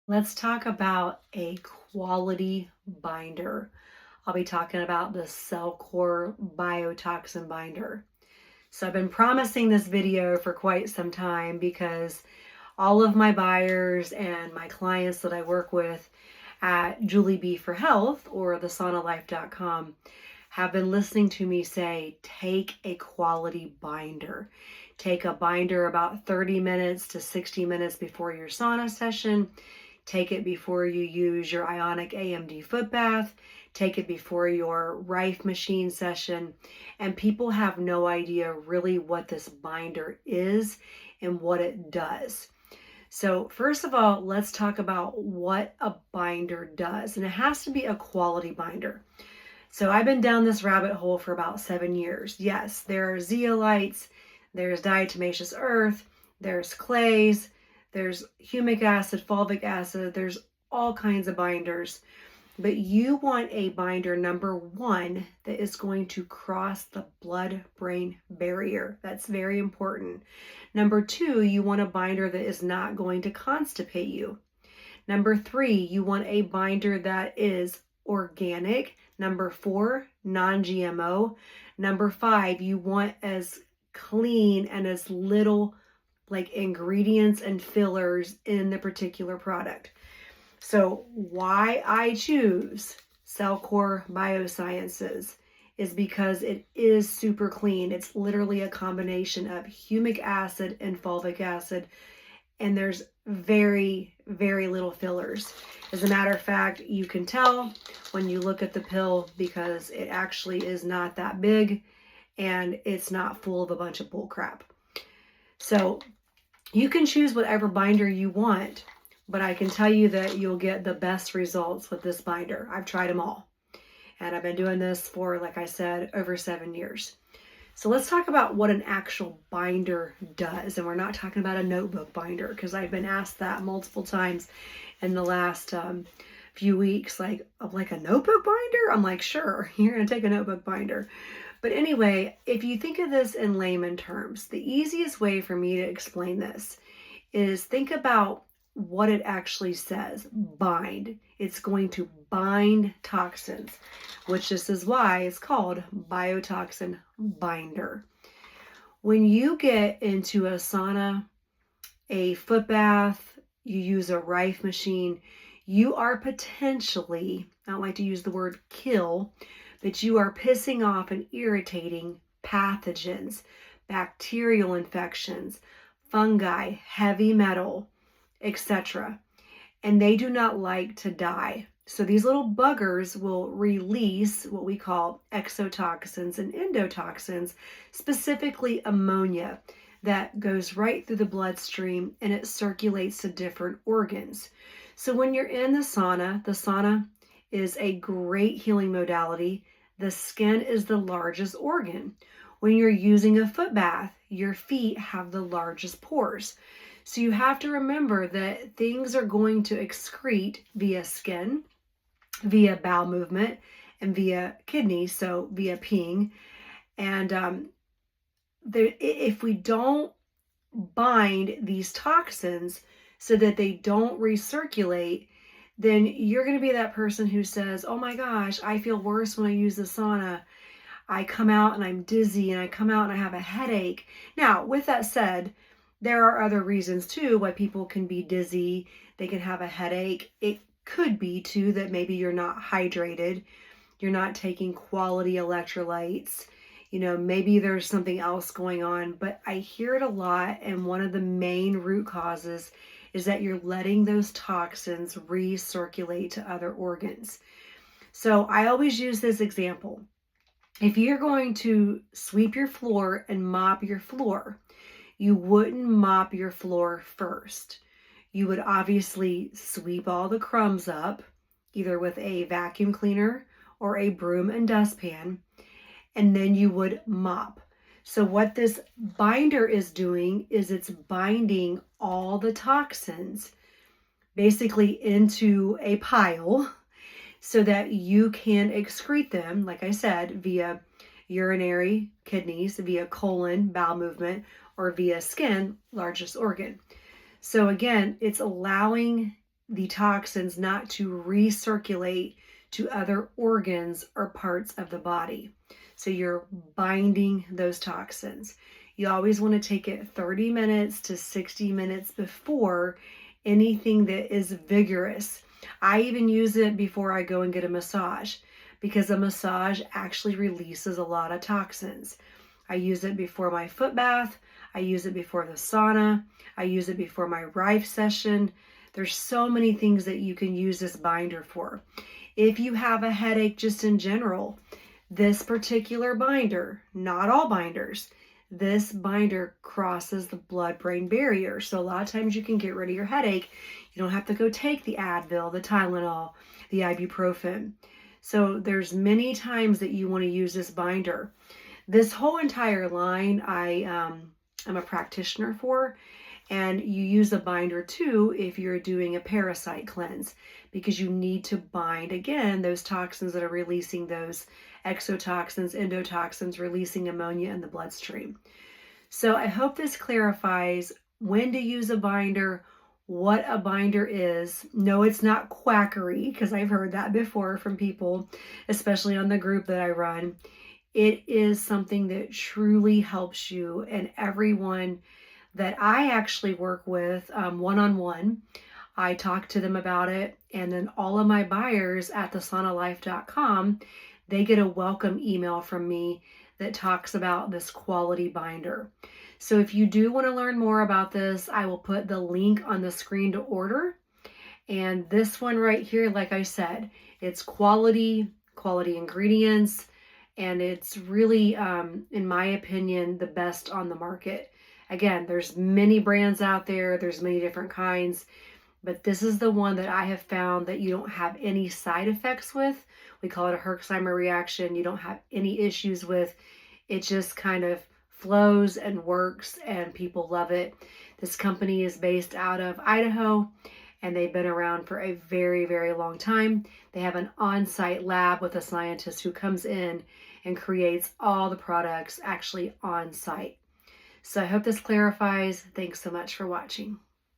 Let's talk about a quality binder. I'll be talking about the Cellcore biotoxin binder. So I've been promising this video for quite some time because all of my buyers and my clients that I work with at Julie B for Health or thesaunalife.com have been listening to me say, take a quality binder. Take a binder about 30 minutes to 60 minutes before your sauna session. Take it before you use your Ionic AMD foot bath. Take it before your Rife machine session. And people have no idea really what this binder is and what it does. So first of all, let's talk about what a binder does. And it has to be a quality binder. So I've been down this rabbit hole for about 7 years. Yes, there are zeolites, there's diatomaceous earth, there's clays, there's humic acid, fulvic acid, there's all kinds of binders. But you want a binder, number one, that is going to cross the blood-brain barrier. That's very important. Number two, you want a binder that is not going to constipate you. Number three, you want a binder that is organic. Number four, non-GMO. Number five, you want as clean and as little like ingredients and fillers in the particular product. So why I choose Cellcore Biosciences is because it is super clean. It's literally a combination of humic acid and fulvic acid, and there's very, very little fillers. As a matter of fact, you can tell when you look at the pill because it actually is not that big and it's not full of a bunch of bull crap. So you can choose whatever binder you want, but I can tell you that you'll get the best results with this binder. I've tried them all, and I've been doing this for, like I said, over 7 years. So let's talk about what an actual binder does. And we're not talking about a notebook binder because I've been asked that multiple times in the last few weeks, like a notebook binder? I'm like, sure, you're going to take a notebook binder. But anyway, if you think of this in layman terms, the easiest way for me to explain this is think about what it actually says, bind. It's going to bind toxins, which this is why it's called biotoxin binder. When you get into a sauna, a foot bath, you use a Rife machine, you are potentially, I don't like to use the word kill, but you are pissing off and irritating pathogens, bacterial infections, fungi, heavy metal, etc. And they do not like to die. So these little buggers will release what we call exotoxins and endotoxins, specifically ammonia, that goes right through the bloodstream and it circulates to different organs. So when you're in the sauna is a great healing modality. The skin is the largest organ. When you're using a foot bath, your feet have the largest pores. So you have to remember that things are going to excrete via skin, via bowel movement, and via kidneys, so via peeing. And if we don't bind these toxins so that they don't recirculate, then you're going to be that person who says, oh my gosh, I feel worse when I use the sauna. I come out and I'm dizzy, and I come out and I have a headache. Now, with that said, there are other reasons too why people can be dizzy. They can have a headache. It could be too that maybe you're not hydrated. You're not taking quality electrolytes. Maybe there's something else going on, but I hear it a lot. And one of the main root causes is that you're letting those toxins recirculate to other organs. So I always use this example. If you're going to sweep your floor and mop your floor, you wouldn't mop your floor first. You would obviously sweep all the crumbs up, either with a vacuum cleaner or a broom and dustpan, and then you would mop. So what this binder is doing is it's binding all the toxins basically into a pile so that you can excrete them, like I said, via urinary, kidneys, via colon, bowel movement, or via skin, largest organ. So again, it's allowing the toxins not to recirculate to other organs or parts of the body. So you're binding those toxins. You always want to take it 30 minutes to 60 minutes before anything that is vigorous. I even use it before I go and get a massage, because a massage actually releases a lot of toxins. I use it before my foot bath. I use it before the sauna. I use it before my Rife session. There's so many things that you can use this binder for. If you have a headache just in general, this particular binder, not all binders, this binder crosses the blood-brain barrier. So a lot of times you can get rid of your headache. You don't have to go take the Advil, the Tylenol, the ibuprofen. So there's many times that you want to use this binder. This whole entire line I'm a practitioner for, and you use a binder too if you're doing a parasite cleanse, because you need to bind, again, those toxins that are releasing those exotoxins, endotoxins, releasing ammonia in the bloodstream. So I hope this clarifies when to use a binder, what a binder is. No, it's not quackery, because I've heard that before from people, especially on the group that I run. It is something that truly helps you, and everyone that I actually work with one-on-one, I talk to them about it, and then all of my buyers at thesaunalife.com, they get a welcome email from me that talks about this quality binder. So if you do want to learn more about this, I will put the link on the screen to order. And this one right here, like I said, it's quality ingredients, and it's really, in my opinion, the best on the market. Again, there's many brands out there, there's many different kinds, but this is the one that I have found that you don't have any side effects with. We call it a Herxheimer reaction. You don't have any issues with. It just kind of flows and works, and people love it. This company is based out of Idaho, and they've been around for a very, very long time. They have an on-site lab with a scientist who comes in and creates all the products actually on site. So I hope this clarifies. Thanks so much for watching.